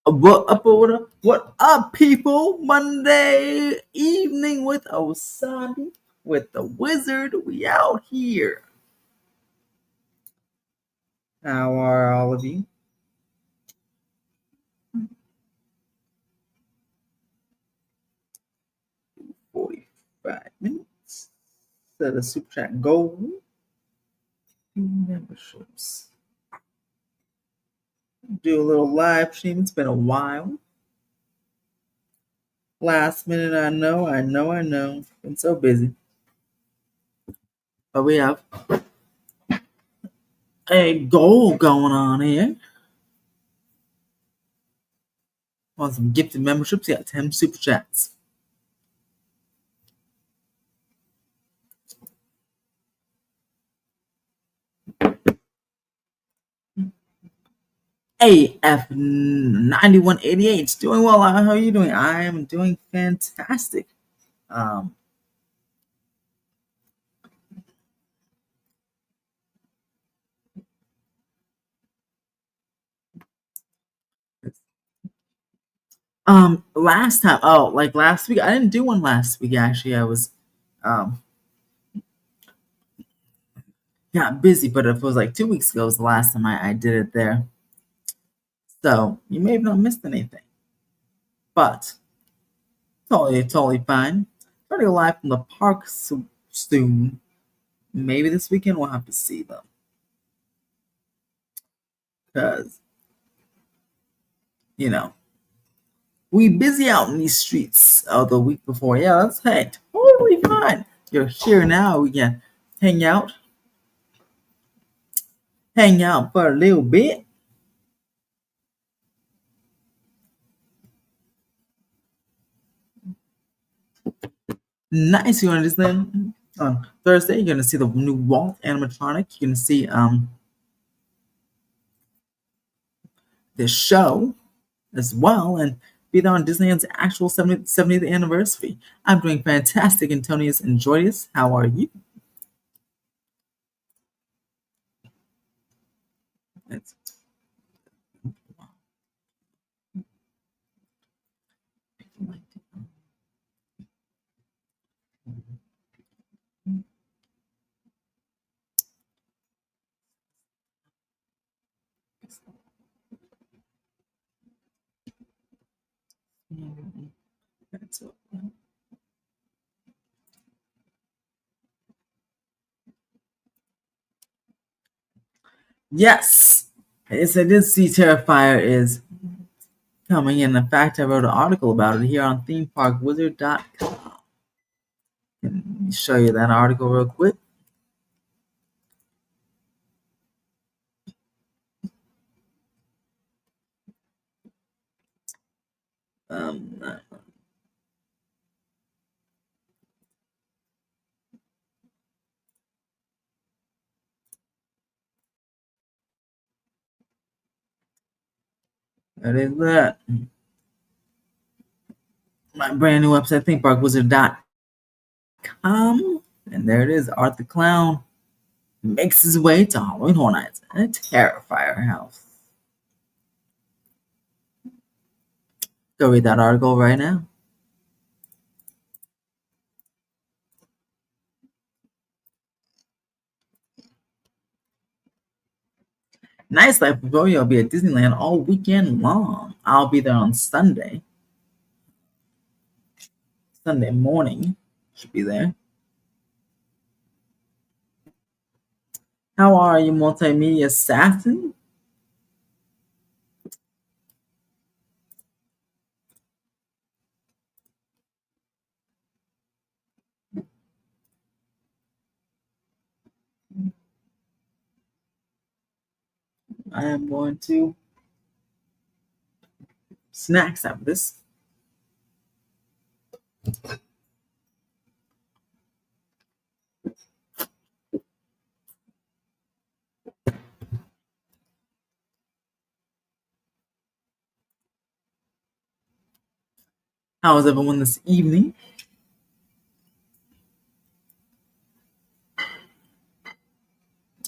What up, people? Monday evening with Osandi, with the wizard. We out here. How are all of you? 45 minutes. Set a super chat goal. Memberships. Do a little live stream. It's been a while. Last minute, I know. Been so busy. But we have a goal going on here. Want some gifted memberships? Yeah, 10 super chats. AF9188 doing well. How are you doing? I am doing fantastic. Um, last time, like last week, I didn't do one last week. Actually, I was, um, got busy, but it was like 2 weeks ago was the last time I did it there. So you may have not missed anything, but totally fine. Trying to go live from the park soon. Maybe this weekend we'll have to see them. Because, we busy out in these streets the week before. Yeah, that's totally fine. You're here now. We can hang out for a little bit. Nice. You understand? On Thursday, you're gonna see the new Walt animatronic. You're gonna see the show as well, and be there on Disneyland's actual 70th anniversary. I'm doing fantastic, Antonius and Joyous. How are you? It's, yes, yes, I did see Terrifier is coming in. In fact, I wrote an article about it here on themeparkwizard.com. Let me show you that article real quick. That is that. My brand new website, themeparkwizard.com. And there it is. Art the Clown makes his way to Halloween Horror Nights and a Terrifier house. Go read that article right now. Nice Life with Rory will be at Disneyland all weekend long. I'll be there on Sunday. Sunday morning. Should be there. How are you, multimedia assassin? I am going to snacks after this. How is everyone this evening?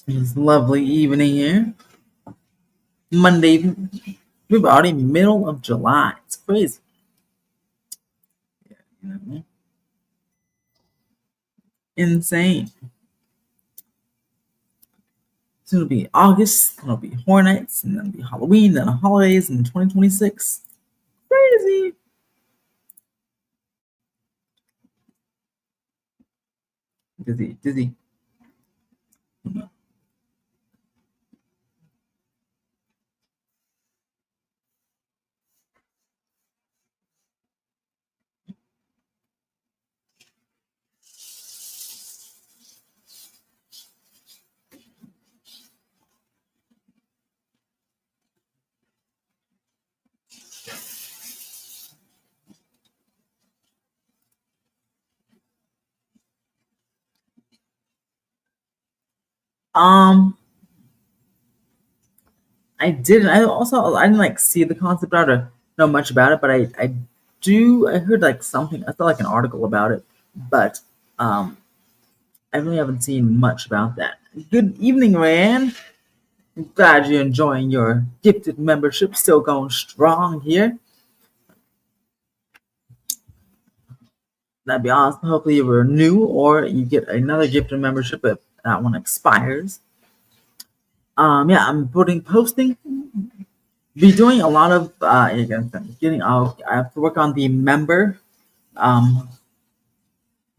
It's a lovely evening here. Monday We're already middle of July. It's crazy. You know? Insane. Soon it'll be August, then it'll be Horror Nights, and then it'll be Halloween, then the holidays in 2026. Crazy. Dizzy, dizzy. Um, I didn't. I didn't like see the concept art or know much about it, but I heard like something. I saw like an article about it, but um, I really haven't seen much about that. Good evening, Rayanne. Glad you're enjoying your gifted membership. Still going strong here. That'd be awesome. Hopefully you were new or you get another gifted membership if that one expires. Yeah, I'm posting. Be doing a lot of getting. I have to work on um,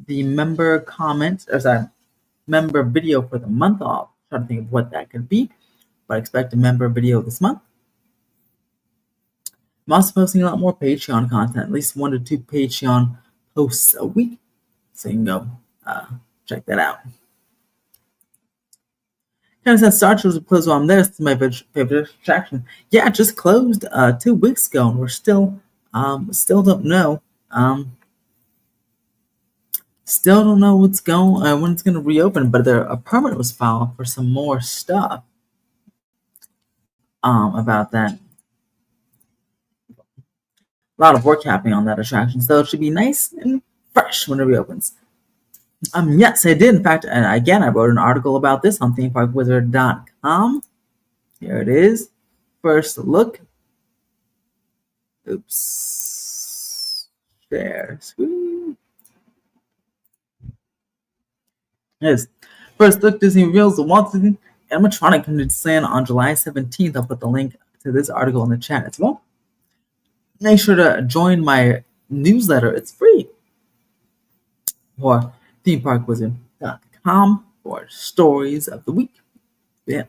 the member comment. Or sorry, member video for the month. I'll try to think of what that could be, but I expect a member video this month. I'm also posting a lot more Patreon content, at least 1 to 2 Patreon posts a week, so you can go check that out. Kind of said Star Tours will close while I'm there. It's my favorite attraction. Yeah, it just closed 2 weeks ago, and we're still don't know. Still don't know what's going when it's going to reopen. But a permit was filed for some more stuff about that. A lot of work happening on that attraction, so it should be nice and fresh when it reopens. Yes, I did. In fact, and again, I wrote an article about this on themeparkwizard.com. Here it is. First look. Oops. Share screen. Yes. First look, Disney reveals the Walt Disney animatronic come to Disneyland on July 17th. I'll put the link to this article in the chat as well. Make sure to join my newsletter. It's free. Or themeparkwizard.com for stories of the week. Yeah.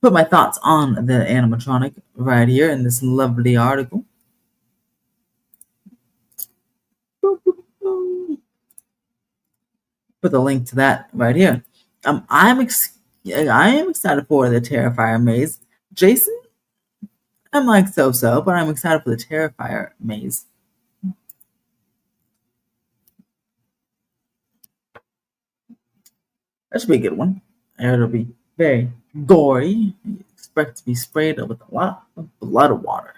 Put my thoughts on the animatronic right here in this lovely article. Put the link to that right here. I am excited for the Terrifier maze. Jason, I'm like so, but I'm excited for the Terrifier maze. That should be a good one. And it'll be very gory. You expect to be sprayed with a lot of blood water.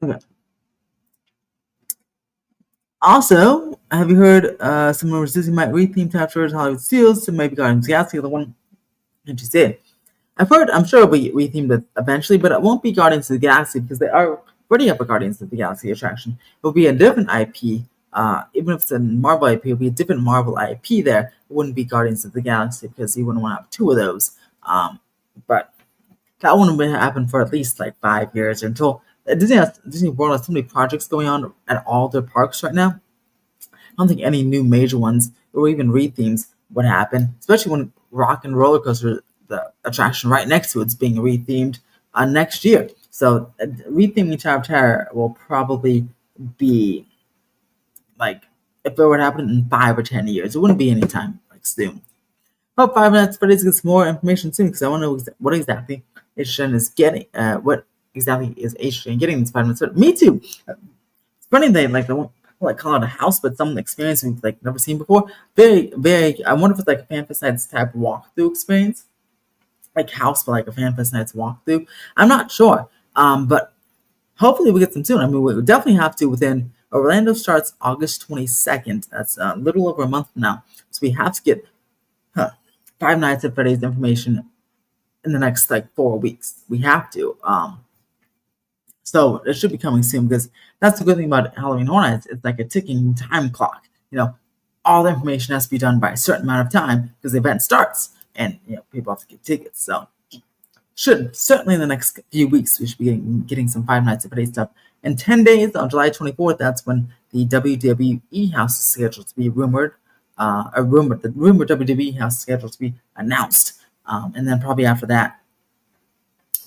Okay. Also, have you heard some rumors Disney might retheme Tapestry's Hollywood Steals to maybe Guardians of the Galaxy, the one that you said? I've heard, I'm sure it'll be rethemed eventually, but it won't be Guardians of the Galaxy because they are already have a Guardians of the Galaxy attraction. It will be a different IP. Even if it's a Marvel IP, it'll be a different Marvel IP there. It wouldn't be Guardians of the Galaxy because you wouldn't want to have two of those. But that wouldn't happen for at least like 5 years until Disney World has so many projects going on at all their parks right now. I don't think any new major ones or even rethemes would happen, especially when Rock and Roller Coaster, the attraction right next to it's being rethemed next year. So retheming Tower of Terror will probably be like if it would happen in 5 or 10 years. It wouldn't be anytime like soon. Hope Five Nights at Freddy's gets more information soon because I want to know what exactly HN is getting. What exactly is HN getting these 5 Nights? Me too. It's funny they like the one like call it a house, but some experience we've like never seen before. Very, very. I wonder if it's like a FanFest Nights type walkthrough experience, like house, but like a FanFest Nights walkthrough. I'm not sure, but hopefully we get some soon. I mean, we definitely have to within. Orlando starts August 22nd. That's a little over a month from now, so we have to get huh, Five Nights at Freddy's information in the next like 4 weeks. We have to. So it should be coming soon because that's the good thing about Halloween Horror Nights. It's like a ticking time clock. All the information has to be done by a certain amount of time because the event starts, and people have to get tickets. So should certainly in the next few weeks we should be getting some Five Nights at Freddy's stuff. In 10 days, on July 24th, that's when the WWE house is scheduled to be rumored. The rumored WWE house is scheduled to be announced, and then probably after that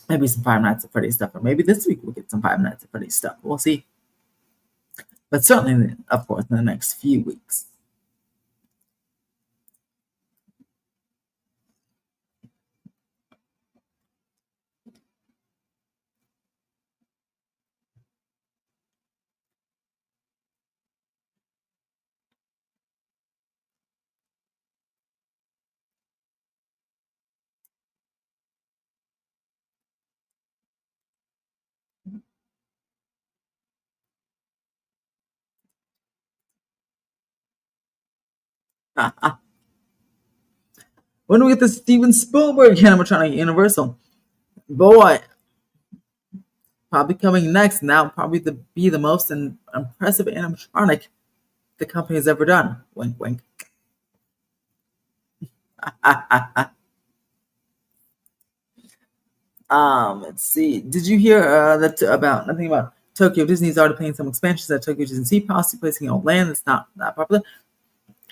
maybe some Five Nights at Freddy's stuff, or maybe this week we'll get some Five Nights at Freddy's stuff. We'll see. But certainly, of course, in the next few weeks. When do we get the Steven Spielberg animatronic at Universal? Boy, probably coming next. Now, probably to be the most impressive animatronic the company has ever done. Wink, wink. Let's see. Did you hear that about nothing about Tokyo Disney's already planning some expansions at Tokyo Disney Sea, possibly placing on land that's not that popular?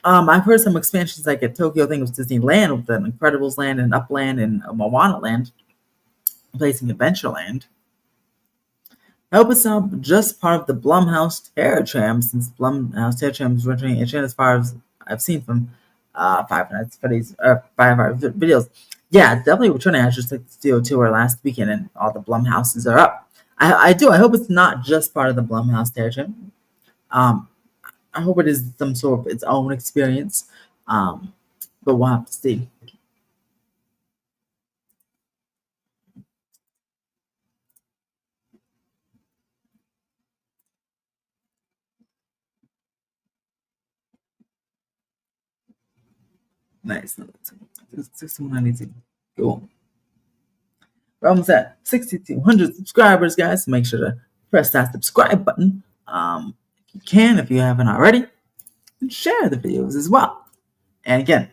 I've heard some expansions like at Tokyo, I think it was Disneyland with the Incredibles Land and Upland and Moana Land, placing Adventureland. I hope it's not just part of the Blumhouse Terror Tram, since Blumhouse Terror Tram is running as far as I've seen from Five Nights Freddy's Five Hour videos. Yeah, it's definitely returning. I just took the studio tour last weekend, and all the Blumhouses are up. I do. I hope it's not just part of the Blumhouse Terror Tram. Um, I hope it is some sort of its own experience. But we'll have to see. Nice. 6192. Cool. We're almost at 6,200 subscribers, guys. So make sure to press that subscribe button. If you can, if you haven't already, and share the videos as well. And again,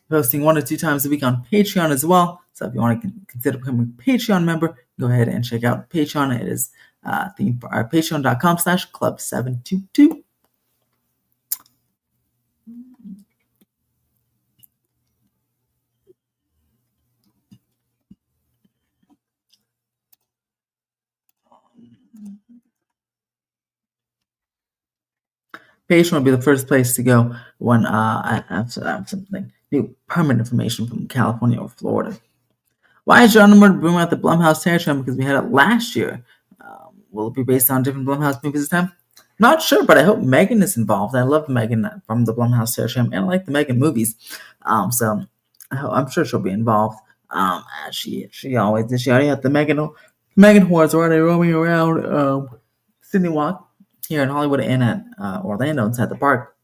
posting 1 or 2 times a week on Patreon as well. So if you want to consider becoming a Patreon member, go ahead and check out Patreon. It is patreon.com/club722. Patreon will be the first place to go when I have something new, permanent information from California or Florida. Why is John Number bring out the Blumhouse Terror Tram? Because we had it last year. Will it be based on different Blumhouse movies this time? Not sure, but I hope Megan is involved. I love Megan from the Blumhouse Terror Tram, and I like the Megan movies. So I'm sure she'll be involved. She always did. She already had the Megan hordes already roaming around Sydney Walk here in Hollywood and at Orlando inside the park.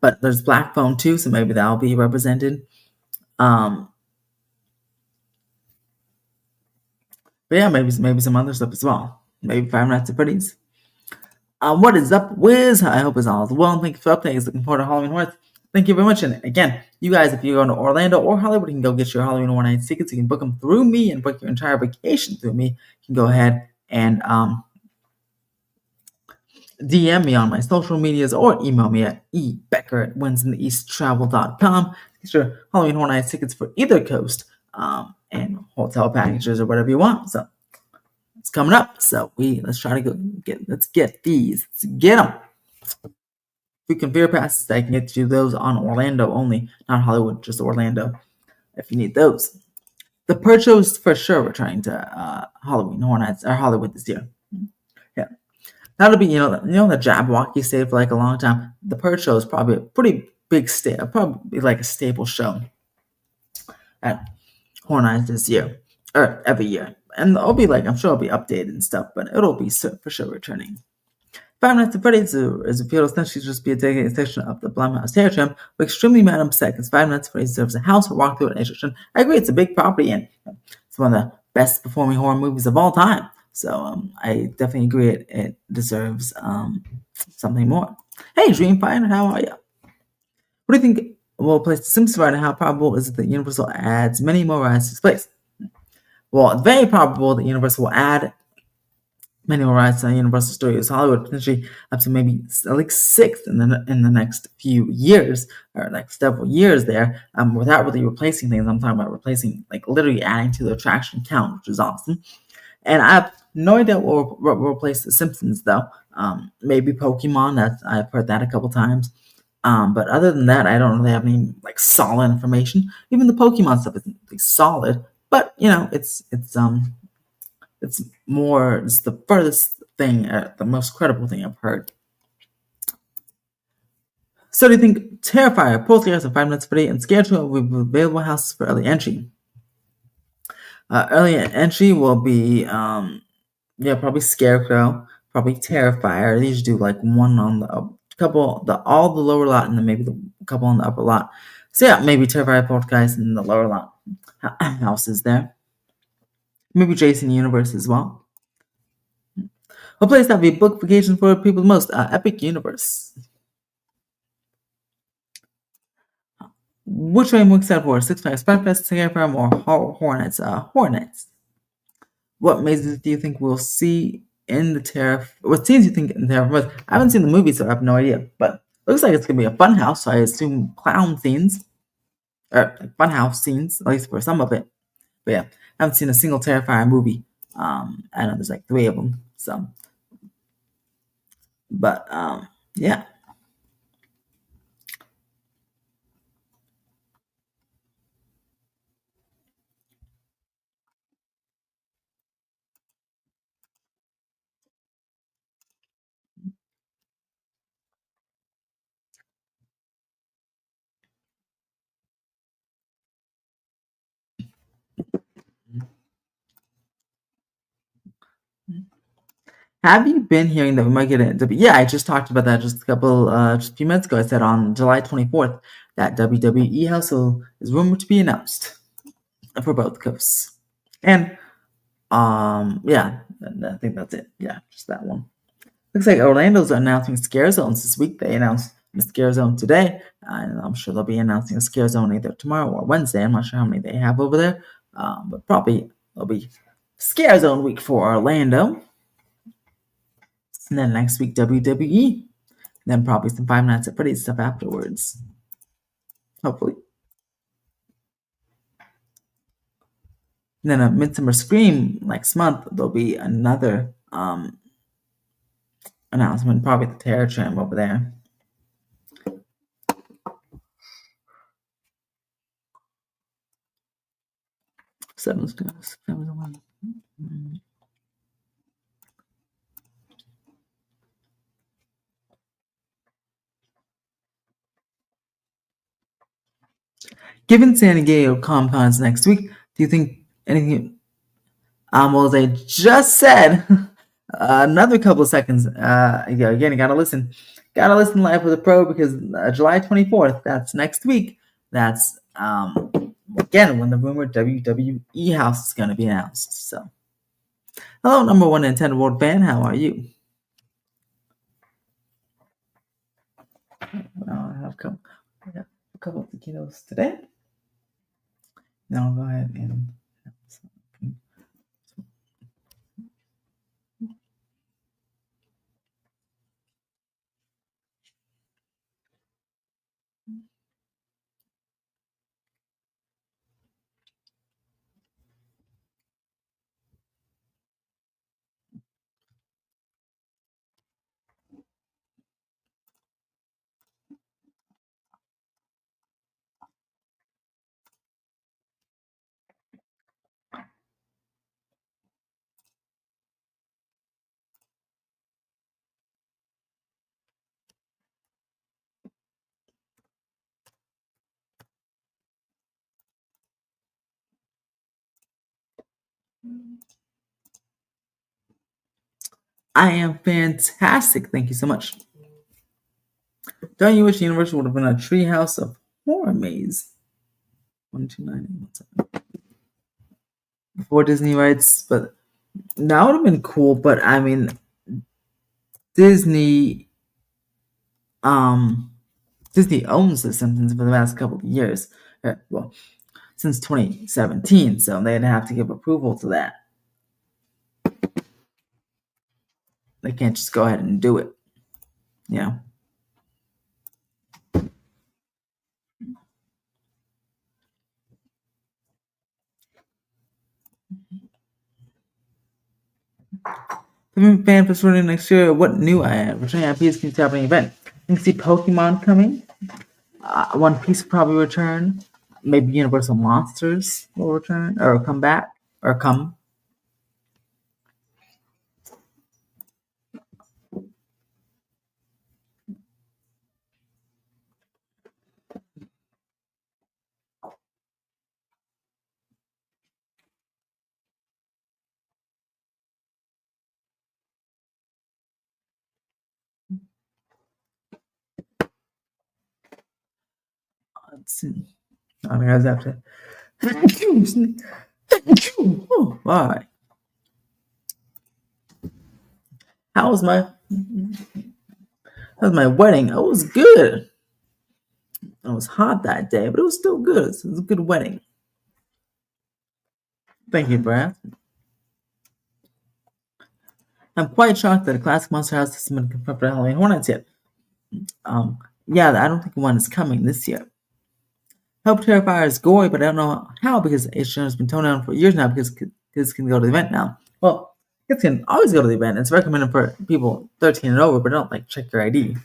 But there's Black Phone too, so maybe that'll be represented. But yeah, maybe some other stuff as well. Maybe Five Nights at Freddy's. What is up, Wiz? I hope it's all well. Thank you for updates. Looking forward to Halloween Horror. Thank you very much. And again, you guys, if you're going to Orlando or Hollywood, you can go get your Halloween Horror Nights tickets. You can book them through me and book your entire vacation through me. You can go ahead and DM me on my social medias or email me at ebecker@whensintheeasttravel.com. Get your Halloween Horror Nights tickets for either coast and hotel packages or whatever you want. So it's coming up. So let's try to let's get these. Let's get them. Freaking Fear Passes, I can get you those on Orlando only, not Hollywood, just Orlando. If you need those, the Purge shows for sure returning to Halloween Horror Nights or Hollywood this year. Yeah, that'll be the Jabberwocky stayed for like a long time. The Purge show is probably a pretty big stay, probably like a staple show at Horror Nights this year or every year, and it'll be like I'm sure it'll be updated and stuff, but it'll be for sure returning. Five Nights at Freddy's is a field essentially just be a dedicated section of the Blumhouse territory. We're extremely mad and upset because Five Nights at Freddy's deserves a house or walk through an attraction. I agree, it's a big property and it's one of the best performing horror movies of all time. So I definitely agree it deserves something more. Hey, Dreamfinder, how are you? What do you think will place The Simpsons right, and how probable is it that Universal adds many more rides to this place? Well, it's very probable that Universal will add many more rides to Universal Studios Hollywood, potentially up to maybe like 6 in the next few years or next several years there, without really replacing things. I'm talking about replacing, like literally adding to the attraction count, which is awesome. And I have no idea what will replace The Simpsons though. Maybe Pokemon. I've heard that a couple times. But other than that, I don't really have any like solid information. Even the Pokemon stuff isn't like solid, but it's the furthest thing, the most credible thing I've heard. So do you think Terrifier, Poltergeist, and Five Nights at Freddy's and Scarecrow will be available houses for early entry? Early entry will be, probably Scarecrow, probably Terrifier. They usually do like one on the all the lower lot, and then maybe the couple on the upper lot. So yeah, maybe Terrifier, Poltergeist, in the lower lot houses there. Maybe Jason Universe as well. What place that would be book vacation for people the most? Epic Universe. Which way am I excited for? Six Flags Five Fest, Terrifier, or Hornets? Hornets. What mazes do you think we'll see in the What scenes do you think in the Terrifier? I haven't seen the movie, so I have no idea. But looks like it's gonna be a fun house. So I assume clown scenes, or like fun house scenes, at least for some of it. But yeah, I haven't seen a single Terrifier movie. I know there's like 3 of them. So, but yeah. Have you been hearing that we might get it? Yeah, I just talked about that just a few minutes ago. I said on July 24th that WWE House is rumored to be announced for both coasts. And yeah, I think that's it. Yeah, just that one. Looks like Orlando's announcing scare zones this week. They announced the scare zone today, and I'm sure they'll be announcing a scare zone either tomorrow or Wednesday. I'm not sure how many they have over there, but probably it'll be scare zone week for Orlando. And then next week, WWE. Then probably some Five Nights at Freddy's stuff afterwards. Hopefully. And then a Midsummer Scream next month. There'll be another announcement, probably the Terror Tram over there. Seven. Given San Diego Comic-Con's next week, do you think anything? Well, as I just said, Another couple of seconds. Yeah, again, you gotta listen. Gotta listen live with a pro because July 24th, that's next week. That's again when the rumored WWE house is gonna be announced. So, hello, number one Nintendo World fan. How are you? I have a couple of taquitos today. Now I'll go ahead and. I am fantastic. Thank you so much. Don't you wish the universe would have been a treehouse of horror maze? 1298. Before Disney rights, but that would have been cool. But I mean, Disney, um, Disney owns The Simpsons for the last couple of years. Well, since 2017, so they'd have to give approval to that. They can't just go ahead and do it. You know. Different fan for starting next year. What new returning IPs can you see happening event? You can see Pokemon coming. One Piece will probably return. Maybe Universal Monsters will return or come back or come. Let's see. Oh, guys, have to. Thank you. Thank you. Oh, all right. How was my wedding? It was good. It was hot that day, but it was still good. It was a good wedding. Thank you, Brad. I'm quite shocked that a classic Monster House hasn't been confirmed for Halloween Hornets yet. Yeah, I don't think one is coming this year. Help Terrifier is gory, but I don't know how because H&M has been toned down for years now because kids can go to the event now. Well, kids can always go to the event. It's recommended for people 13 and over, but don't like check your ID.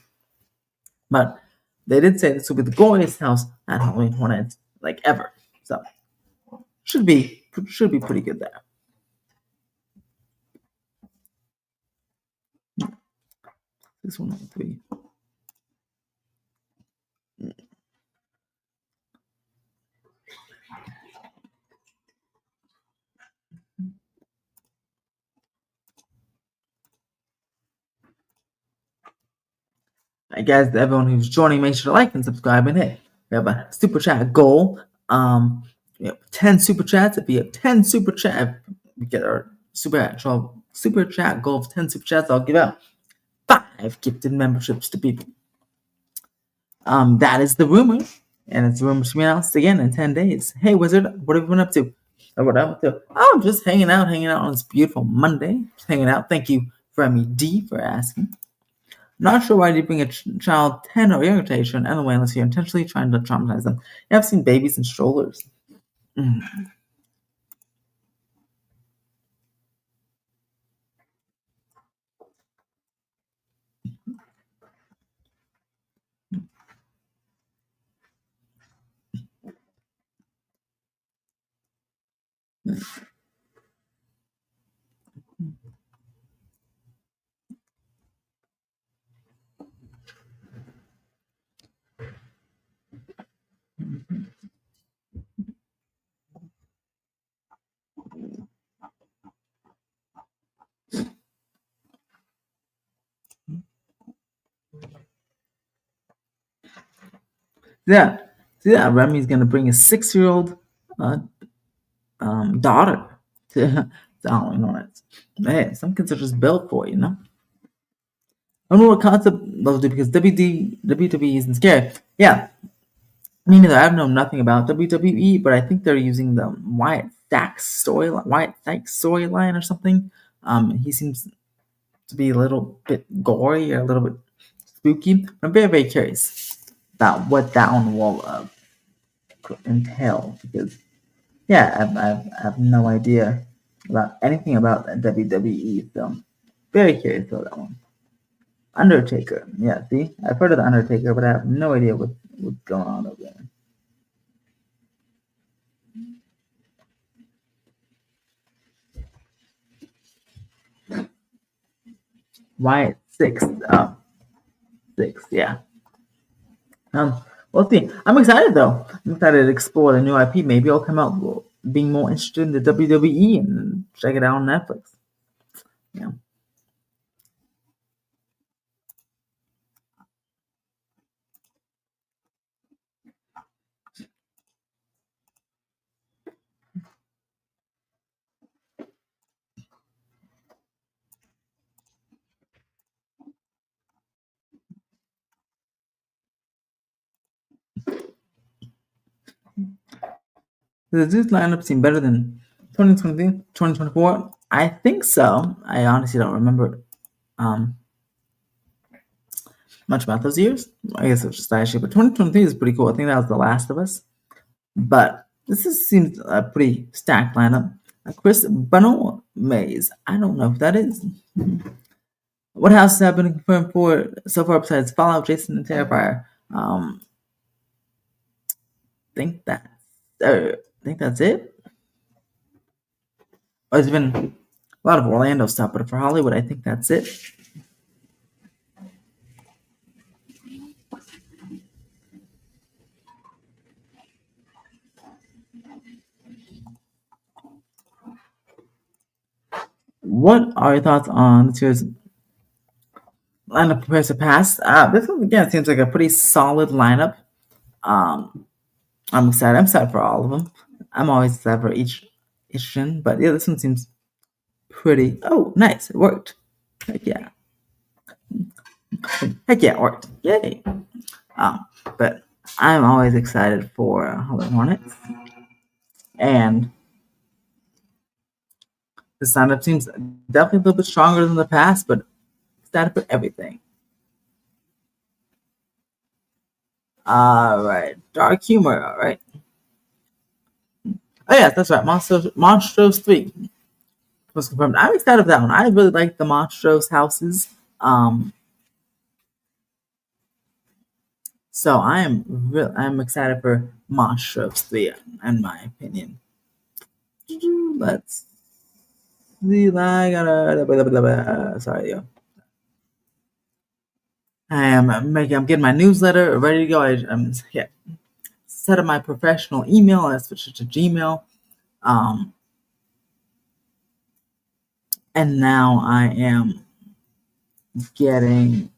But they did say this will be the goriest house at Halloween Horror Nights like ever. So should be pretty good there. This one on 3. Hey guys, to everyone who's joining, make sure to like and subscribe. And hey, we have a super chat goal. We have 10 super chats. If we have 10 super chat, we get our super chat goal of 10 super chats. I'll give out 5 gifted memberships to people. That is the rumor, and it's rumors to be announced again in 10 days. Hey, Wizard, what have you been up to? What I'm up to? Oh, I'm just hanging out on this beautiful Monday. Just hanging out. Thank you, Remy D, for asking. Not sure why you bring a child 10 or younger to Asia anyway unless you're intentionally trying to traumatize them. I've seen babies in strollers. Mm. Yeah. So yeah, Remy's gonna bring a 6-year-old uh, daughter to Halloween Horror Nights. Hey, some kids are just built for it, you know? I don't know what concept those do because WWE isn't scary. Yeah, me neither. I've known nothing about WWE, but I think they're using the Wyatt Sykes storyline or something. He seems to be a little bit gory or a little bit spooky. I'm very, very curious about what that one will entail because, yeah, I have no idea about anything about that WWE, so very curious about that one. Undertaker, yeah, see, I've heard of the Undertaker, but I have no idea what's going on over there. Wyatt six, six, yeah. We'll see. I'm excited though. I'm excited to explore the new IP. Maybe I'll come out being more interested in the WWE and check it out on Netflix. Yeah. Does this lineup seem better than 2020, 2024? I think so. I honestly don't remember um, much about those years. I guess it's just last year, but 2023 is pretty cool. I think that was The Last of Us. But seems a pretty stacked lineup. Chris Benoit Mays. I don't know if that is. What houses have been confirmed for so far besides Fallout, Jason, and Terrifier? Think that. Think that's it. There's been a lot of Orlando stuff, but for Hollywood, I think that's it. What are your thoughts on this year's lineup compared to past? This one again seems like a pretty solid lineup. Um, I'm excited. I'm excited for all of them. I'm always excited for each one, but yeah, this one seems pretty. Oh, nice! It worked. Heck yeah! Heck yeah! It worked! Yay! But I'm always excited for Halloween Hornets, and the lineup seems definitely a little bit stronger than the past, but excited for everything. All right, dark humor. All right. Oh yeah, that's right. Monstros 3 was confirmed. I'm excited for that one. I really like the Monstros houses. So I'm excited for Monstros 3, in my opinion. Let's see. I gotta. Sorry, yo. I'm getting my newsletter ready to go. I'm set up my professional email. I switched it to Gmail. Um, and now I am getting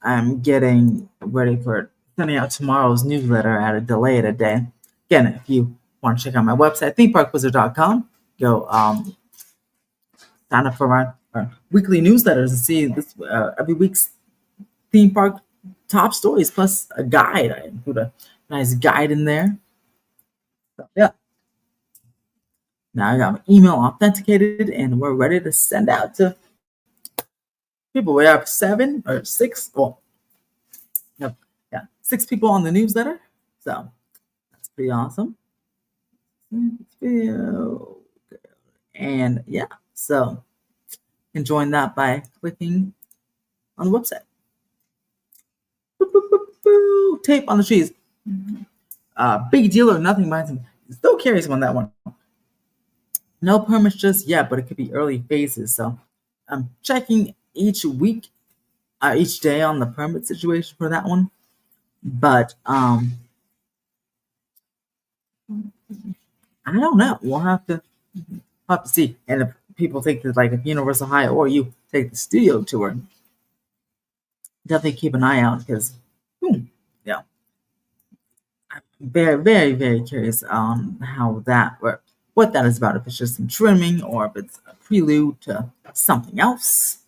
I'm getting ready for sending out tomorrow's newsletter at a delay at a day. Again, if you want to check out my website, themeparkwizard.com, go sign up for our weekly newsletters and see this every week's theme park top stories plus a guide. I include a nice guide in there. So, yeah. Now I got my email authenticated and we're ready to send out to people. We have 7 or 6. Well, yeah, 6 people on the newsletter. So that's pretty awesome. And yeah, so enjoying that by clicking on the website. Boop, boop, boop, boop. Tape on the trees. Big deal or nothing behind him. Still curious on that one. No permits just yet, but it could be early phases. So I'm checking each week, each day on the permit situation for that one. But I don't know. We'll have to see. And if people take the Universal High or you take the studio tour, definitely keep an eye out because, yeah, I'm very, very, very curious on how that or what that is about. If it's just some trimming or if it's a prelude to something else.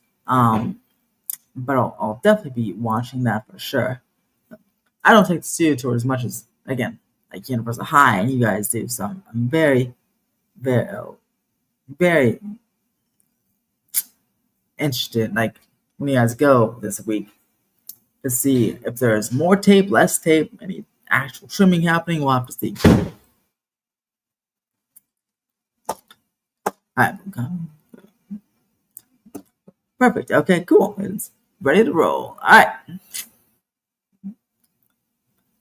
But I'll definitely be watching that for sure. I don't take the studio tour as much as again like Universal High and you guys do, so I'm very, very, very interested. Like when you guys go this week to see if there's more tape, less tape, any actual trimming happening. We'll have to see. All right, perfect. Okay, cool. It's ready to roll. All right,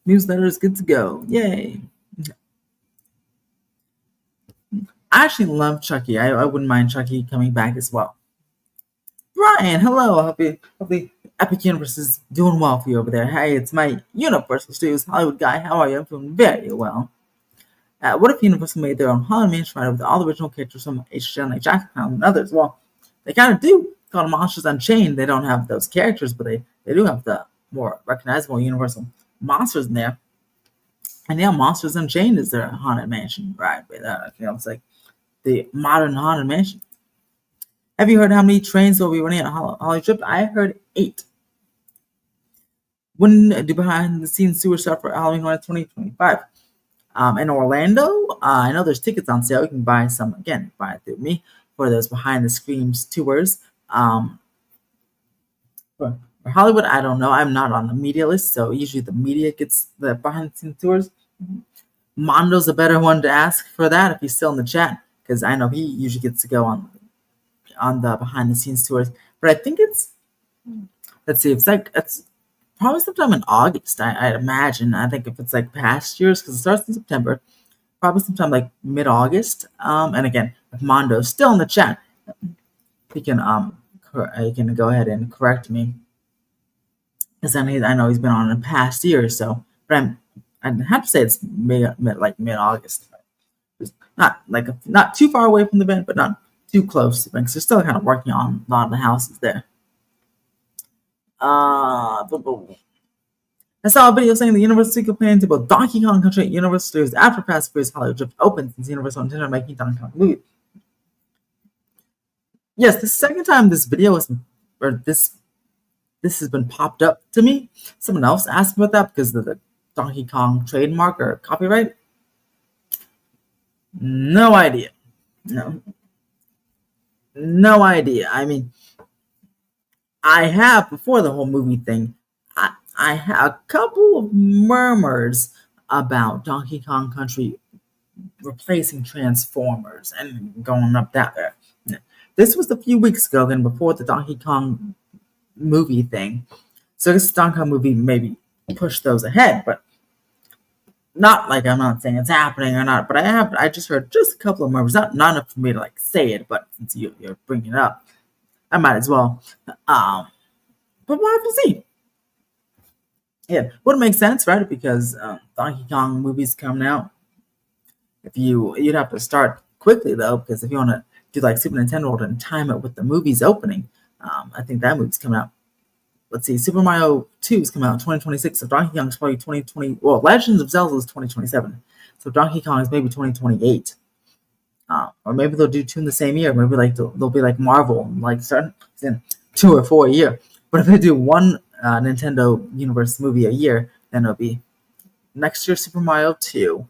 newsletter is good to go. Yay! I actually love Chucky. I wouldn't mind Chucky coming back as well. Brian, hello. Hope the Epic Universe is doing well for you over there. Hey, it's my Universal Studios Hollywood guy. How are you? I'm doing very well. What if Universal made their own Haunted Mansion ride with all the original characters from HGN like Jack and others? Well, they kind of do. Called Monsters Unchained. They don't have those characters, but they do have the more recognizable Universal monsters in there. And yeah, Monsters Unchained is their Haunted Mansion ride. It's like the modern Haunted Mansion. Have you heard how many trains will be running at Hollywood Trip? I heard 8. When do behind the scenes tour start for Halloween Horror 2025? In Orlando, I know there's tickets on sale. You can buy some again, buy it through me for those behind the screens tours. For Hollywood, I don't know. I'm not on the media list, so usually the media gets the behind the scenes tours. Mondo's a better one to ask for that if he's still in the chat, because I know he usually gets to go on the behind the scenes tours. But I think it's let's see, it's probably sometime in August. I'd imagine. I think if it's like past years, because it starts in September, probably sometime like mid August. And again, if Mondo's still in the chat, he can go ahead and correct me. Because I know he's been on in past years, so but I'd have to say it's mid August. Not too far away from the event, but not too close because they're still kind of working on a lot of the houses there. I saw a video saying the Universal Studio planning to build Donkey Kong Country at Universal Studios after Fast and Furious Hollywood Drift opens, since Universal intended on making Donkey Kong movie. Yes, the second time this video this has been popped up to me. Someone else asked me about that because of the Donkey Kong trademark or copyright. No idea. No idea. I mean, I have before the whole movie thing. I had a couple of murmurs about Donkey Kong Country replacing Transformers and going up that way. This was a few weeks ago, then before the Donkey Kong movie thing. So this Donkey Kong movie maybe pushed those ahead, but not like I'm not saying it's happening or not. But I just heard just a couple of murmurs, not enough for me to like say it, but since you're bringing it up, I might as well. But we'll have to see. Yeah, would make sense, right? Because Donkey Kong movies coming out. You'd have to start quickly though, because if you want to do like Super Nintendo World and time it with the movie's opening, I think that movie's coming out. Let's see, Super Mario 2 is coming out in 2026, so Donkey Kong is probably 2020. Well, Legends of Zelda is 2027, so Donkey Kong is maybe 2028. Or maybe they'll do 2 in the same year. Maybe like they'll be like Marvel, like starting in 2 or 4 a year. But if they do one Nintendo Universe movie a year, then it'll be next year Super Mario 2,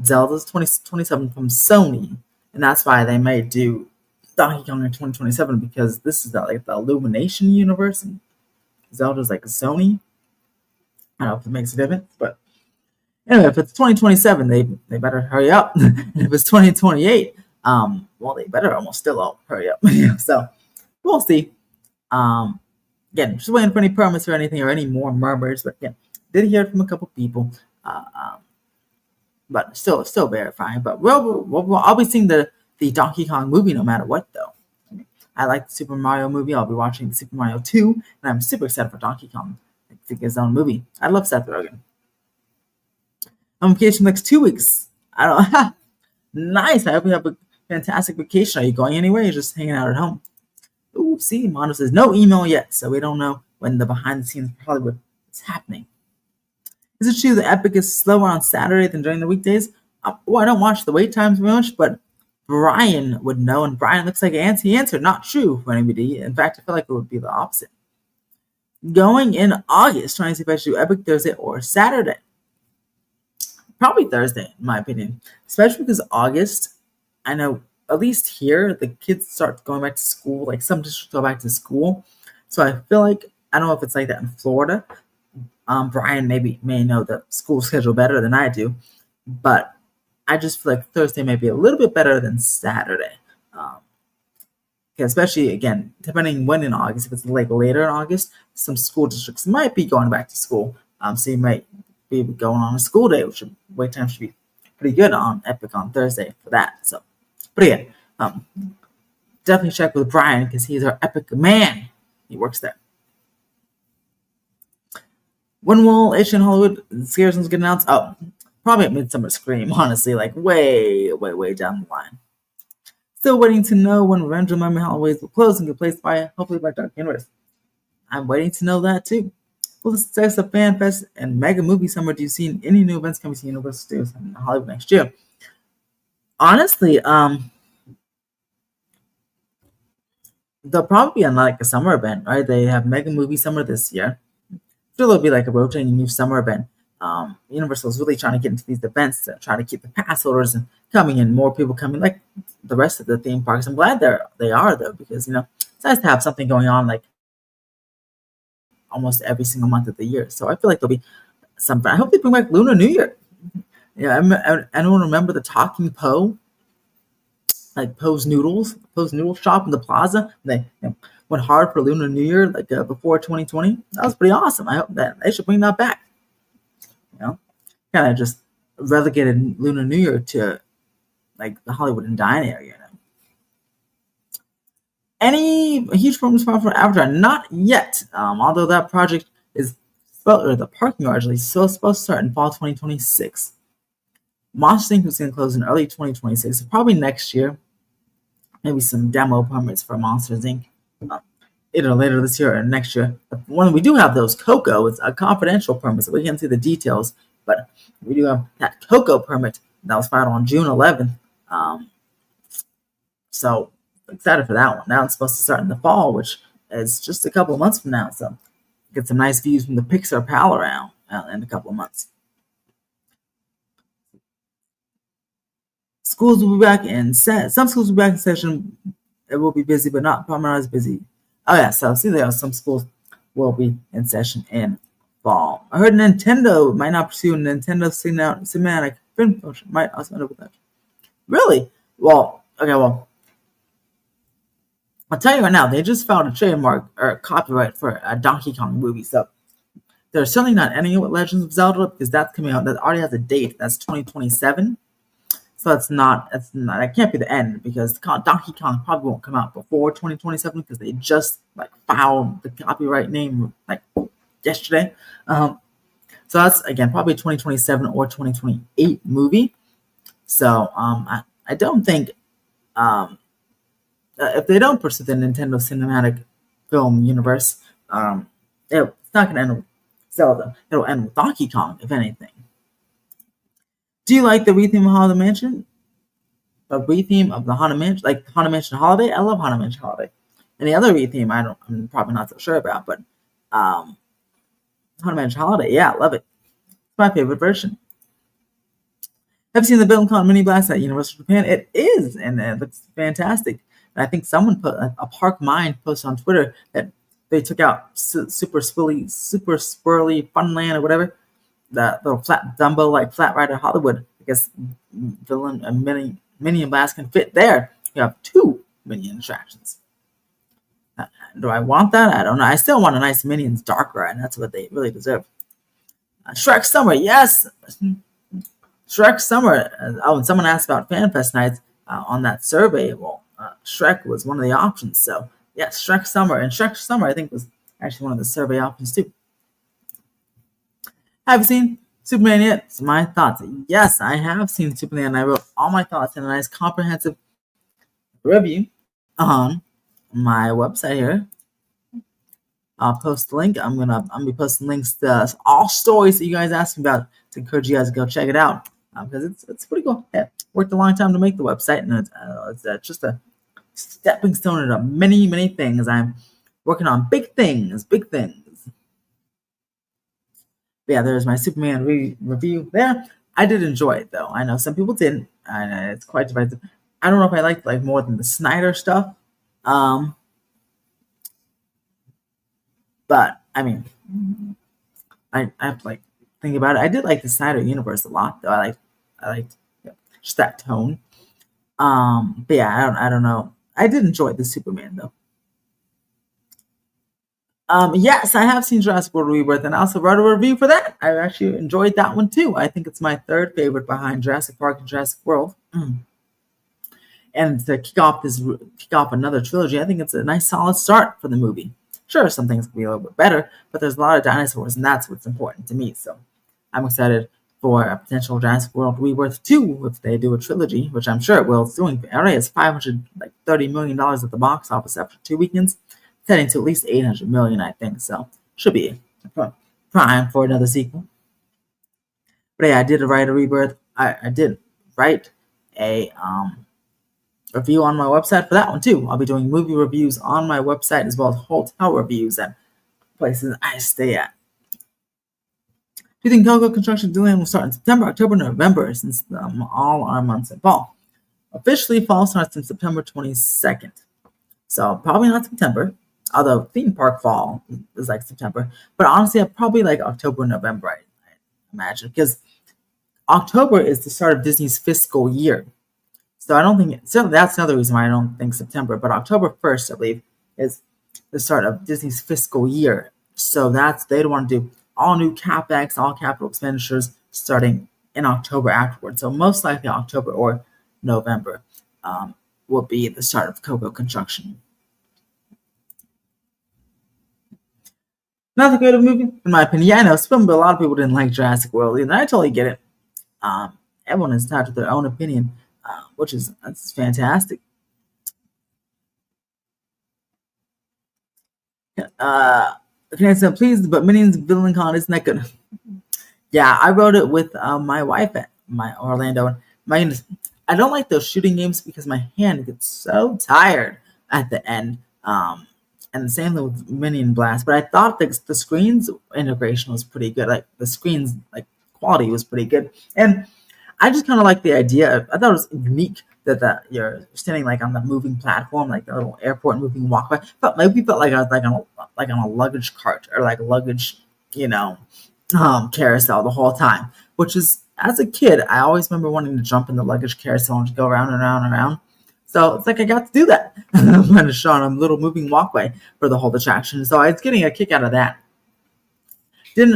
Zelda's 2027 from Sony, and that's why they may do Donkey Kong in 2027 because this is like the Illumination universe and Zelda's like Sony. I don't know if it makes a difference, but anyway, if it's 2027, they better hurry up. And if it's 2028, well, they better almost still hurry up. So we'll see. Again, just waiting for any permits or anything or any more murmurs, but yeah, did hear from a couple people. But still verifying. But I'll be seeing the Donkey Kong movie no matter what, though. I like the Super Mario movie. I'll be watching the Super Mario 2, and I'm super excited for Donkey Kong to get his own movie. I love Seth Rogen. I'm on vacation next 2 weeks. I don't. Nice. I hope you have a fantastic vacation. Are you going anywhere? You're just hanging out at home. Ooh, see, Mondo says no email yet, so we don't know when the behind the scenes for Hollywood is happening. Is it true that Epic is slower on Saturday than during the weekdays? Well, I don't watch the wait times very much, but Brian would know, and Brian looks like he answered not true for anybody. In fact, I feel like it would be the opposite. Going in August, trying to see if I should do Epic Thursday or Saturday. Probably Thursday, in my opinion. Especially because August, I know, at least here, the kids start going back to school. Like, some districts go back to school. So I feel like, I don't know if it's like that in Florida. Brian may know the school schedule better than I do. But I just feel like Thursday may be a little bit better than Saturday. Especially, again, depending when in August. If it's like later in August, some school districts might be going back to school. So you might be going on a school day, which wait time should be pretty good on Epic on Thursday for that. So, but again, definitely check with Brian because he's our Epic man. He works there. When will Asian Hollywood Scaresons get announced? Oh, probably at Midsummer Scream, honestly, like way down the line. Still waiting to know when Revenge of Miami Holidays will close and get replaced by, hopefully, by Dark Universe. I'm waiting to know that too. Will the success of FanFest and Mega Movie Summer do you see any new events coming to Universal Studios in Hollywood next year? Honestly, they'll probably be on like a summer event, right? They have Mega Movie Summer this year. Sure, there'll be like a rotating new summer event. Universal is really trying to get into these events to try to keep the pass holders and coming in, more people coming, like the rest of the theme parks. I'm glad they are though, because it's nice to have something going on like almost every single month of the year. So I feel like there'll be some. I hope they bring back Lunar New Year. Yeah, anyone remember the Talking Poe? Like Poe's Noodle Shop in the plaza. They went hard for Lunar New Year, like before 2020. That was pretty awesome. I hope that they should bring that back. Kind of just relegated Lunar New Year to like the Hollywood and Dine area. Any huge programs for Avatar? Not yet. Although that project is the parking yard is supposed to start in fall 2026. Monsters Inc. was going to close in early 2026, so probably next year. Maybe some demo permits for Monsters Inc. Either later this year or next year. When we do have those Coco, it's a confidential permit, so we can't see the details. But we do have that Coco permit that was filed on June 11th. So excited for that one. Now it's supposed to start in the fall, which is just a couple of months from now. So get some nice views from the Pixar Pal around in a couple of months. Schools will be back in some schools will be back in session. It will be busy, but probably not as busy. Oh yeah, so see there are some schools will be in session in fall. I heard Nintendo might not pursue Nintendo cinematic film promotion. Might also end up with that. Really? Well, okay, well. I'll tell you right now, they just filed a trademark or copyright for a Donkey Kong movie, so they're certainly not ending it with Legends of Zelda because that's coming out. That already has a date. That's 2027. So that can't be the end because Donkey Kong probably won't come out before 2027 because they just filed the copyright name yesterday. So that's again probably 2027 or 2028 movie. So I don't think if they don't pursue the Nintendo Cinematic Film universe, it's not going to end with Zelda. It'll end with Donkey Kong, if anything. Do you like the retheme of Haunted Mansion? The retheme of the Haunted Mansion, like Haunted Mansion Holiday? I love Haunted Mansion Holiday. Any other retheme, I'm probably not so sure about, but Haunted Mansion Holiday, yeah, I love it. It's my favorite version. Have you seen the Build Con Mini Blast at Universal Japan? It is, and it looks fantastic. And I think someone put a Park Mind post on Twitter that they took out Super Swirly Funland or whatever. The little flat Dumbo Flat Rider Hollywood. I guess Villain and Minion Blast can fit there. You have 2 Minion attractions. Do I want that? I don't know. I still want a nice Minions Dark Ride. That's what they really deserve. Shrek Summer, yes. Shrek Summer. And someone asked about FanFest nights on that survey. Well, Shrek was one of the options. So, yes, Shrek Summer. And Shrek Summer, I think, was actually one of the survey options, too. Have you seen Superman yet? It's my thoughts. Yes, I have seen Superman. And I wrote all my thoughts in a nice comprehensive review on my website here. I'll post the link. I'm gonna be posting links to all stories that you guys asked me about to encourage you guys to go check it out because it's pretty cool. Yeah, worked a long time to make the website, and it's just a stepping stone into many things. I'm working on big things. But yeah, there's my Superman review there. I did enjoy it though. I know some people didn't, and it's quite divisive. I don't know if I liked like more than the Snyder stuff. But I mean, I have to like think about it. I did like the Snyder universe a lot though. I liked just that tone. But yeah, I don't know. I did enjoy the Superman though. Yes, I have seen Jurassic World Rebirth, and I also wrote a review for that. I actually enjoyed that one too. I think it's my third favorite behind Jurassic Park and Jurassic World. And to kick off another trilogy, I think it's a nice solid start for the movie. Sure, some things can be a little bit better, but there's a lot of dinosaurs, and that's what's important to me. So I'm excited for a potential Jurassic World Rebirth 2 if they do a trilogy, which I'm sure it will. It's doing already has $530 million at the box office after 2 weekends. It's heading to at least 800 million, I think. So should be prime for another sequel. But yeah, I did write a rebirth. I did write a review on my website for that one too. I'll be doing movie reviews on my website as well as hotel reviews at places I stay at. Do you think Coco construction Disneyland will start in September, October, November, since all are months in fall? Officially, fall starts in September 22nd. So probably not September, although theme park fall is like September. But honestly, probably like October, November, I imagine, because October is the start of Disney's fiscal year. So I don't think so. That's another reason why I don't think September, but October 1st, I believe, is the start of Disney's fiscal year. So they want to do all new capex, all capital expenditures starting in October afterwards. So most likely October or November will be the start of Coco construction. Not a good movie, in my opinion. Yeah, I know. But a lot of people didn't like Jurassic World, and I totally get it. Everyone is entitled to their own opinion, that's fantastic. Okay, so please, but Minions Villain Con isn't that good? Yeah, I wrote it with my wife at my Orlando. And I don't like those shooting games because my hand gets so tired at the end. And the same thing with Minion Blast. But I thought the screens integration was pretty good. Like the screens like quality was pretty good, and I just kind of like the idea. I thought it was unique that you're standing like on the moving platform, like the little airport moving walkway. Felt like I was like on a luggage cart or like a luggage, carousel the whole time. Which is as a kid, I always remember wanting to jump in the luggage carousel and just go around and around and around. So it's like I got to do that. I'm kind of on a little moving walkway for the whole attraction. So I was getting a kick out of that.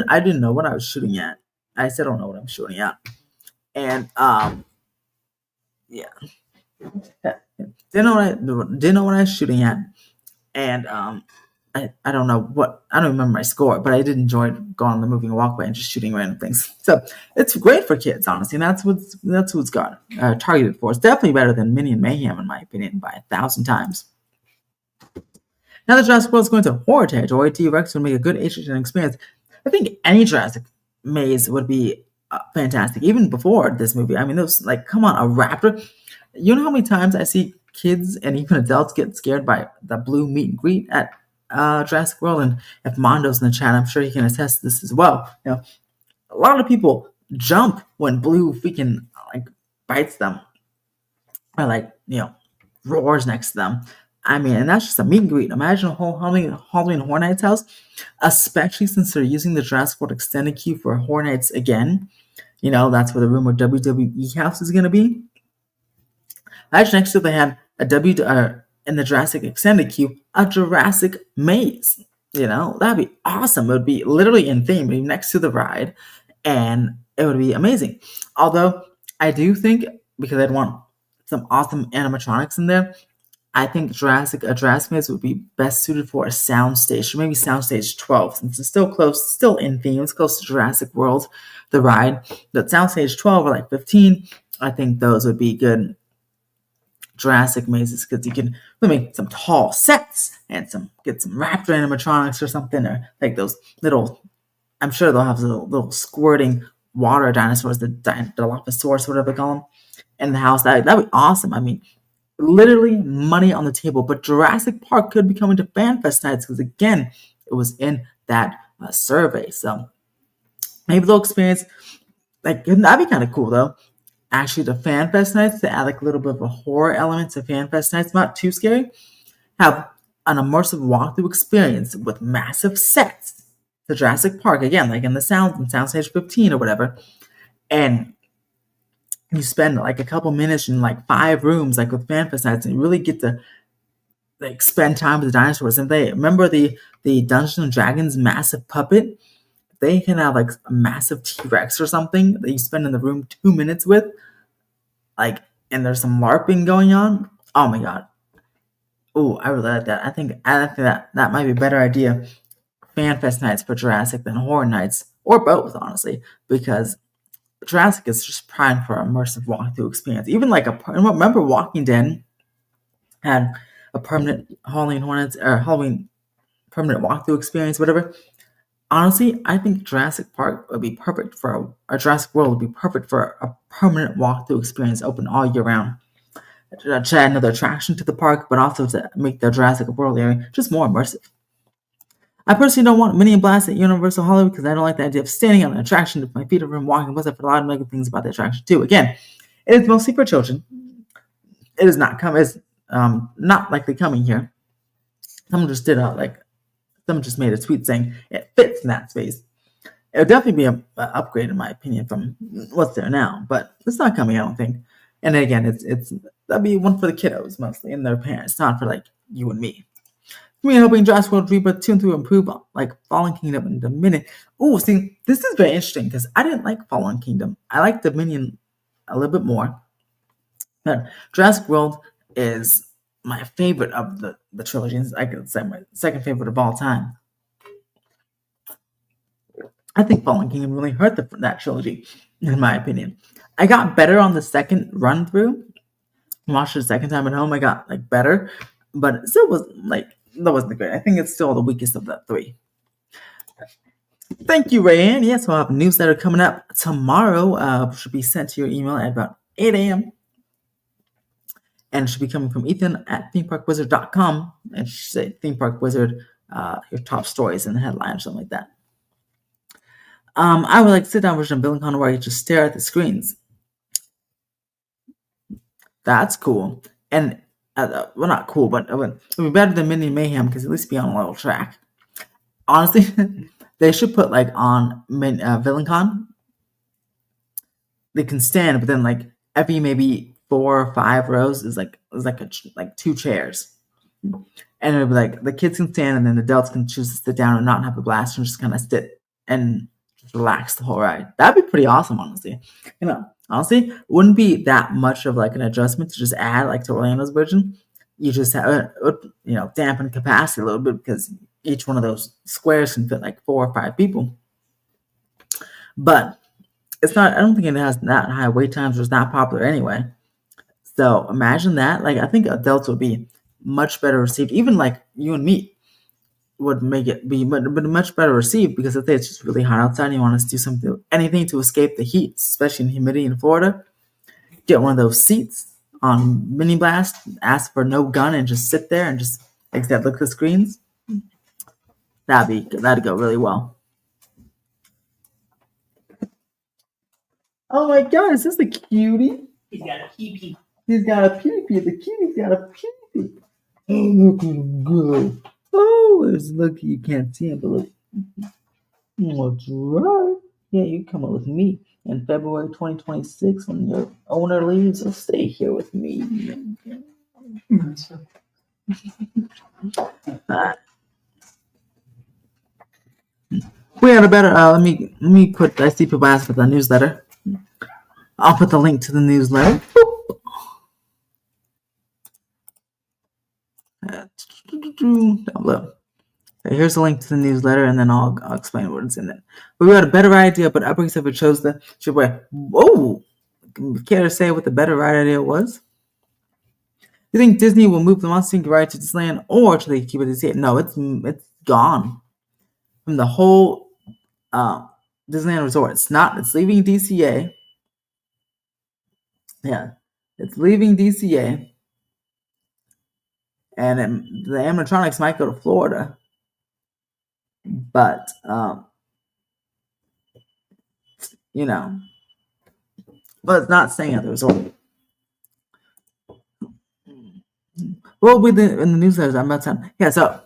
I didn't know what I was shooting at. I still don't know what I'm shooting at. And yeah. Didn't know what I was shooting at. And I don't know I don't remember my score, but I did enjoy going on the moving walkway and just shooting random things. So it's great for kids, honestly. And that's what's got targeted for. It's definitely better than Minion Mayhem, in my opinion, by 1,000 times. Now that Jurassic World is going to horror territory, T-Rex would make a good H&N experience. I think any Jurassic maze would be fantastic, even before this movie. I mean, those like, come on, a raptor. You know how many times I see kids and even adults get scared by the blue meet and greet at Jurassic World? And if Mondo's in the chat, I'm sure he can attest to this as well. A lot of people jump when blue freaking like bites them or like roars next to them. I mean, and that's just a meet and greet. Imagine a whole Halloween Horror Nights house, especially since they're using the Jurassic World extended queue for Horror Nights again. That's where the rumored WWE house is going to be. Imagine next to they had in the Jurassic extended queue, a Jurassic maze. That'd be awesome. It would be literally in theme, next to the ride, and it would be amazing. Although I do think, because I'd want some awesome animatronics in there, I think Jurassic maze would be best suited for a soundstage, or maybe soundstage 12, since it's still in theme. It's close to Jurassic World, the ride. But soundstage 12 or like 15, I think those would be good Jurassic mazes because you can make some tall sets and get some raptor animatronics or something, or like those little. I'm sure they'll have little squirting water dinosaurs, the Dilophosaurus, whatever they call them, in the house. That'd be awesome. I mean, literally money on the table. But Jurassic Park could be coming to FanFest nights because again, it was in that survey. So maybe they'll experience that'd be kind of cool though. Actually, the FanFest nights to add like a little bit of a horror element to FanFest nights, not too scary. Have an immersive walkthrough experience with massive sets. The Jurassic Park again, like in Soundstage 15 or whatever, and you spend like a couple minutes in like 5 rooms, like with FanFest nights, and you really get to like spend time with the dinosaurs. And they remember the Dungeons and Dragons massive puppet. They can have like a massive T-Rex or something that you spend in the room 2 minutes with, like, and there's some LARPing going on. Oh my god! Oh, I really like that. I think that might be a better idea. FanFest nights for Jurassic than horror nights, or both, honestly, because Jurassic is just primed for an immersive walkthrough experience. Even like remember Walking Dead had a permanent Halloween permanent walkthrough experience, whatever. Honestly, I think Jurassic Park would be perfect for Jurassic World would be perfect for a permanent walkthrough experience, open all year round. To add another attraction to the park, but also to make the Jurassic World area just more immersive. I personally don't want Minion Blast at Universal Hollywood because I don't like the idea of standing on an attraction with my feet over and walking. Plus, I've heard a lot of negative things about the attraction too. Again, it is mostly for children. It is not not likely coming here. Someone just made a tweet saying it fits in that space. It would definitely be an upgrade in my opinion from what's there now, but it's not coming, I don't think. And again, it's that'd be one for the kiddos mostly and their parents, not for like you and me. Me hoping Jurassic World Rebirth 2 to improve like Fallen Kingdom and Dominion. Oh, see, this is very interesting because I didn't like Fallen Kingdom. I like Dominion a little bit more. But Jurassic World is my favorite of the trilogies. I could say my second favorite of all time. I think Fallen Kingdom really hurt that trilogy, in my opinion. I got better on the second run through. Watched it the second time at home. I got like better, but it still was like. That wasn't great. I think it's still the weakest of the 3. Thank you, Rayanne. Yes, we'll have a newsletter coming up tomorrow. Should be sent to your email at about 8 a.m. And it should be coming from Ethan at themeparkwizard.com. And it should say Theme Park Wizard, your top stories in the headline or something like that. I would like to sit down version of Bill and Connor where you just stare at the screens. That's cool. And well, not cool, but it would be better than Mini Mayhem because at least be on a little track. Honestly, they should put like on VillainCon. They can stand, but then like every maybe 4 or 5 rows is like 2 chairs, and it'll be like the kids can stand, and then the adults can choose to sit down and not have a blast and just kind of sit and just relax the whole ride. That'd be pretty awesome, honestly. Honestly, wouldn't be that much of like an adjustment to just add like to Orlando's version. You just have dampen capacity a little bit because each one of those squares can fit like 4 or 5 people. But it's not. I don't think it has that high wait times or it's not popular anyway. So imagine that. Like I think adults would be much better received. Even like you and me would make it be much better received because if it's just really hot outside and you want to do anything to escape the heat, especially in humidity in Florida, get one of those seats on Mini Blast, ask for no gun and just sit there and just look at the screens. That'd go really well. Oh my god, is this the cutie? He's got a pee-pee. He's got a pee-pee. The cutie's got a pee-pee. Oh, look at him go. Oh, look, you can't see him, but look. That's right. Yeah, you come up with me in February 2026 when your owner leaves. So stay here with me. We had a better. Let me put. I see people ask for the newsletter. I'll put the link to the newsletter. Down below. Okay, here's the link to the newsletter, and then I'll explain what's in it. But we had a better idea, but Upbreaks ever chose the should wear. Whoa! Care to say what the better idea was? You think Disney will move the Monster Inc. right to Disneyland, or should they keep it at DCA? No, it's gone from the whole Disneyland Resort. It's not. It's leaving DCA. Yeah, it's leaving DCA, and the animatronics might go to Florida, but but it's not staying at the resort. What will be in the newsletters? I'm about to. Yeah, so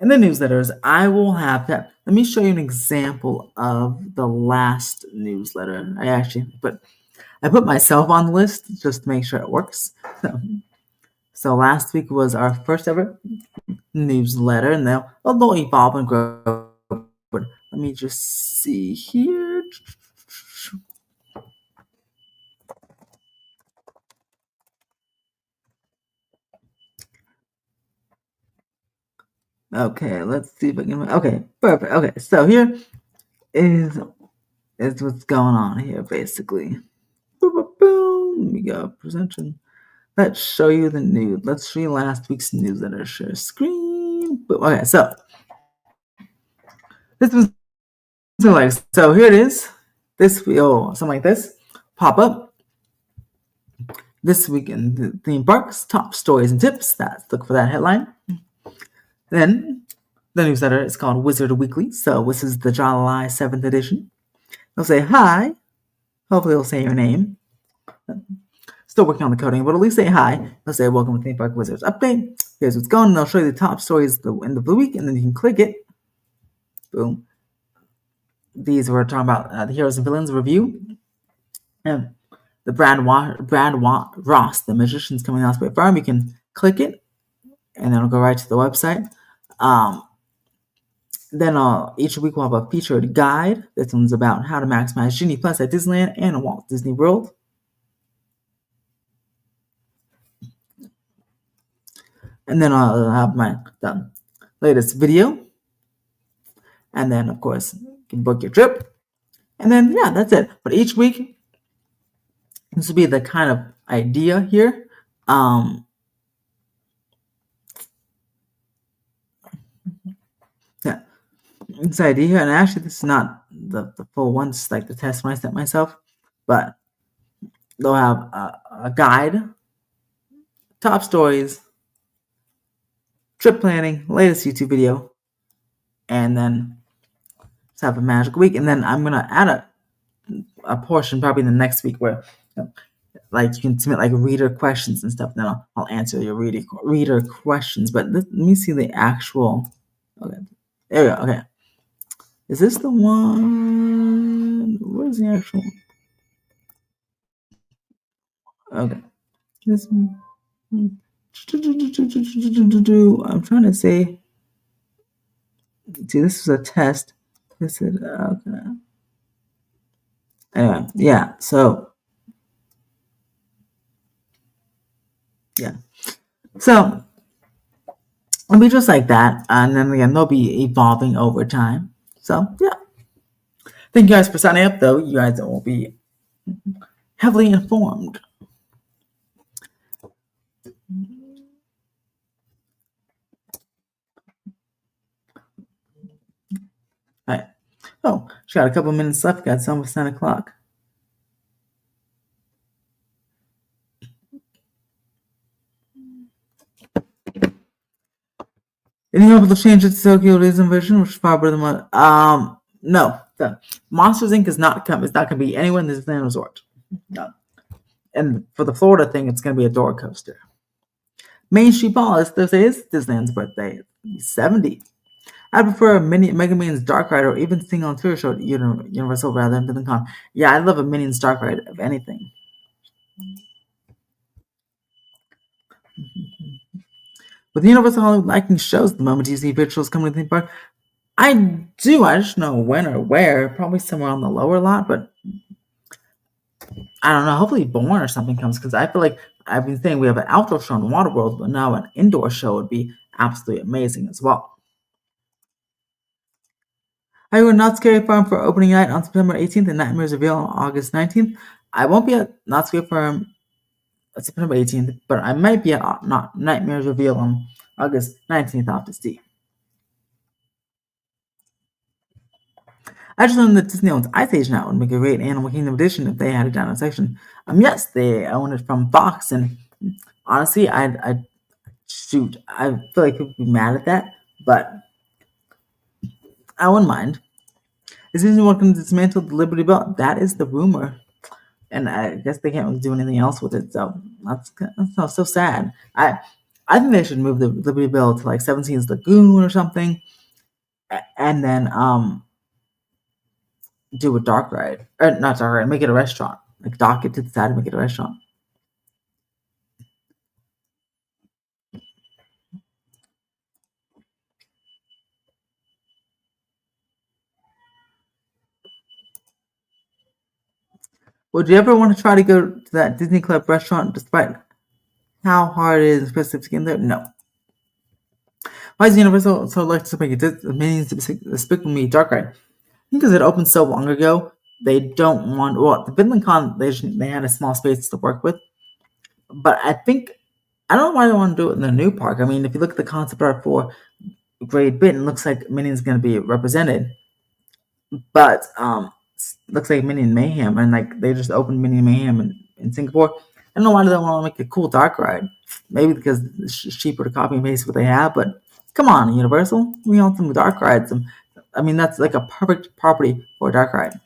in the newsletters, I will have that. Let me show you an example of the last newsletter. I put myself on the list just to make sure it works. So last week was our first ever newsletter, and they'll evolve and grow. But let me just see here. Okay, let's see if I can. Okay, perfect. Okay, so here is what's going on here, basically. Boom, boom, boom. We go presentation. Let's show you the news. Let's show you last week's newsletter. Share screen. Boom. Okay, so this was so here it is. This something like this pop up. This week in the theme parks, top stories and tips. Look for that headline. Then the newsletter is called Wizard Weekly. So this is the July 7th edition. They'll say hi. Hopefully they'll say your name. Still working on the coding, but at least say hi. They'll say welcome to Theme Park Wizards Update. Here's what's going on. They'll show you the top stories at the end of the week, and then you can click it. Boom. These we're talking about the Heroes and Villains review. And the Brad Ross, the Magician's Coming Out Spray Farm. You can click it, and then it'll go right to the website. Then each week we'll have a featured guide. This one's about how to maximize Genie Plus at Disneyland and Walt Disney World. And then I'll have the latest video. And then, of course, you can book your trip. And then, yeah, that's it. But each week, this will be the kind of idea here. Yeah, this idea, and actually, this is not the full one. It's like the test one I sent myself. But they'll have a guide, top stories, trip planning, latest YouTube video, and then let's have a magic week. And then I'm gonna add a portion probably the next week where like you can submit like reader questions and stuff. Then I'll answer your reader questions. But let me see the actual. Okay, there we go. Okay, is this the one? Where's the actual? Okay, this one. I'm trying to say. See, this is a test. This is okay. Anyway, yeah. So, yeah. So it'll be just like that, and then again, they'll be evolving over time. So, yeah. Thank you guys for signing up, though. You guys will be heavily informed. All right. Oh, she got a couple minutes left. Got some almost 9 o'clock. Any hope they'll change it to Tokyo Disney version, which is far better than what? No. The Monsters Inc. is not coming. It's not going to be anywhere in the Disneyland Resort. No. And for the Florida thing, it's going to be a door coaster. Main Street Ball is Thursday is Disneyland's birthday. He's 70. I prefer Mega Minions Dark Ride or even Sing on Tour Show at Universal rather than the con. Yeah, I love a Minions Dark Ride of anything. With Universal Hollywood liking shows at the moment, do you see virtuals coming to the theme park? I do. I just know when or where. Probably somewhere on the lower lot, but I don't know. Hopefully Born or something comes because I feel like I've been saying we have an outdoor show in Waterworld, but now an indoor show would be absolutely amazing as well. Are you at Knott's Scary Farm for opening night on September 18th and Nightmares Reveal on August 19th? I won't be at Knott's Scary Farm September 18th, but I might be at not Nightmares Reveal on August 19th off to see. I just learned that Disney owns Ice Age now and make a great Animal Kingdom edition if they had it down in a section. Yes, they own it from Fox, and honestly, I shoot, I feel like people would be mad at that, but I wouldn't mind. Is Disney going to dismantle the Liberty Bell? That is the rumor, and I guess they can't really do anything else with it. So that's so sad. I think they should move the Liberty Bell to like 17's Lagoon or something, and then do a dark ride, or not dark ride, make it a restaurant. Like dock it to the side and make it a restaurant. Would you ever want to try to go to that Disney Club restaurant despite how hard it is, especially to get in there? No. Why is Universal so like to make it Minions Despicable Me Dark Ride? Because it opened so long ago, they don't want. Well, the Finland Con they had a small space to work with, but I don't know why they want to do it in the new park. I mean, if you look at the concept art for Great Britain, it looks like Minions going to be represented, but looks like Minion Mayhem, and like they just opened Minion Mayhem in Singapore. I don't know why they want to make a cool dark ride. Maybe because it's cheaper to copy and paste what they have, but come on, Universal, we want some dark rides. That's like a perfect property for a dark ride.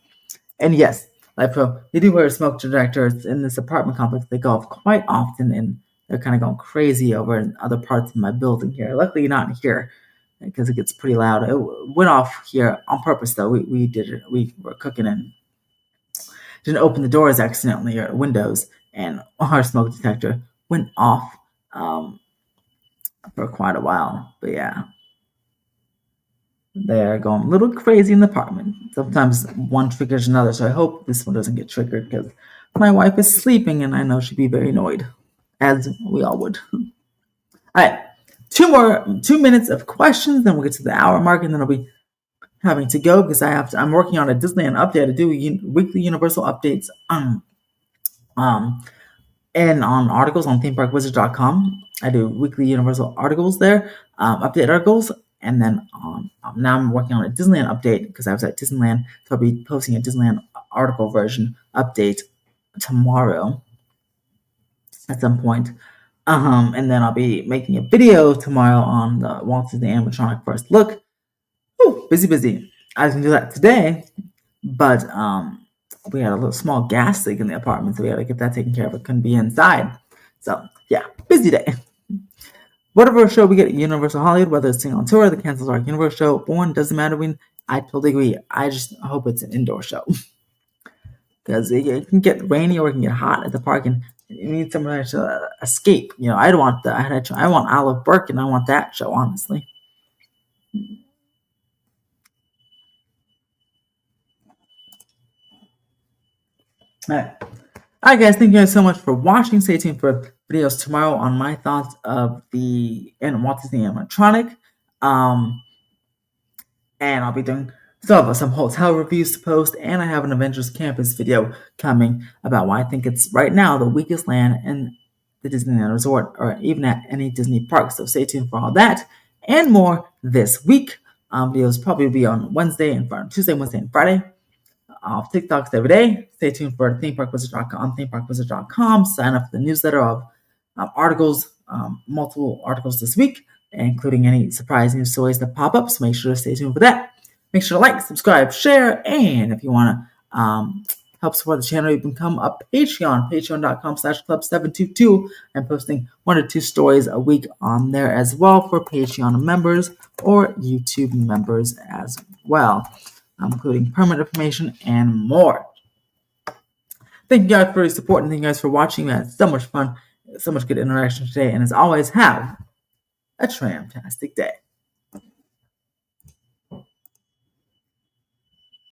And yes, like they do wear smoke detectors in this apartment complex. They go off quite often, and they're kind of going crazy over in other parts of my building here. Luckily, not here because it gets pretty loud. It went off here on purpose, though. We did it. We were cooking and didn't open the doors accidentally or windows, and our smoke detector went off for quite a while. But yeah, they're going a little crazy in the apartment. Sometimes one triggers another, so I hope this one doesn't get triggered because my wife is sleeping and I know she'd be very annoyed, as we all would. All right, 2 minutes of questions, then we'll get to the hour mark, and then I'll be having to go because I'm working on a Disneyland update. I do weekly Universal updates and on articles on themeparkwizard.com. I do weekly Universal articles there, update articles, and then now I'm working on a Disneyland update because I was at Disneyland, so I'll be posting a Disneyland article version update tomorrow at some point. And then I'll be making a video tomorrow on the Walt Disney animatronic first look. Ooh, busy. I was gonna do that today, but we had a little small gas leak in the apartment, so we had to get that taken care of. It couldn't be inside. So yeah, busy day. Whatever show we get at Universal Hollywood, whether it's Sing on Tour, the Cancels Arc Universe show, one doesn't matter. I totally agree. I just hope it's an indoor show because it can get rainy or it can get hot at the park, and you need somewhere to escape. I want Olive Burke, and I want that show, honestly. Alright guys, thank you guys so much for watching. Stay tuned for videos tomorrow on my thoughts of the Walt Disney animatronic. And I'll be doing some hotel reviews to post, and I have an Avengers Campus video coming about why I think it's right now the weakest land in the Disneyland Resort, or even at any Disney park. So stay tuned for all that and more this week. Videos probably will be on Tuesday, Wednesday, and Friday. Off TikToks every day. Stay tuned for themeparkwizard.com. Sign up for the newsletter of articles, multiple articles this week, including any surprise news stories that pop up. So make sure to stay tuned for that. Make sure to like, subscribe, share, and if you want to help support the channel, you can become a Patreon, patreon.com/club722. I'm posting 1 or 2 stories a week on there as well for Patreon members or YouTube members as well, including permit information and more. Thank you guys for your support, and thank you guys for watching. We had so much fun, so much good interaction today, and as always, have a tramtastic day.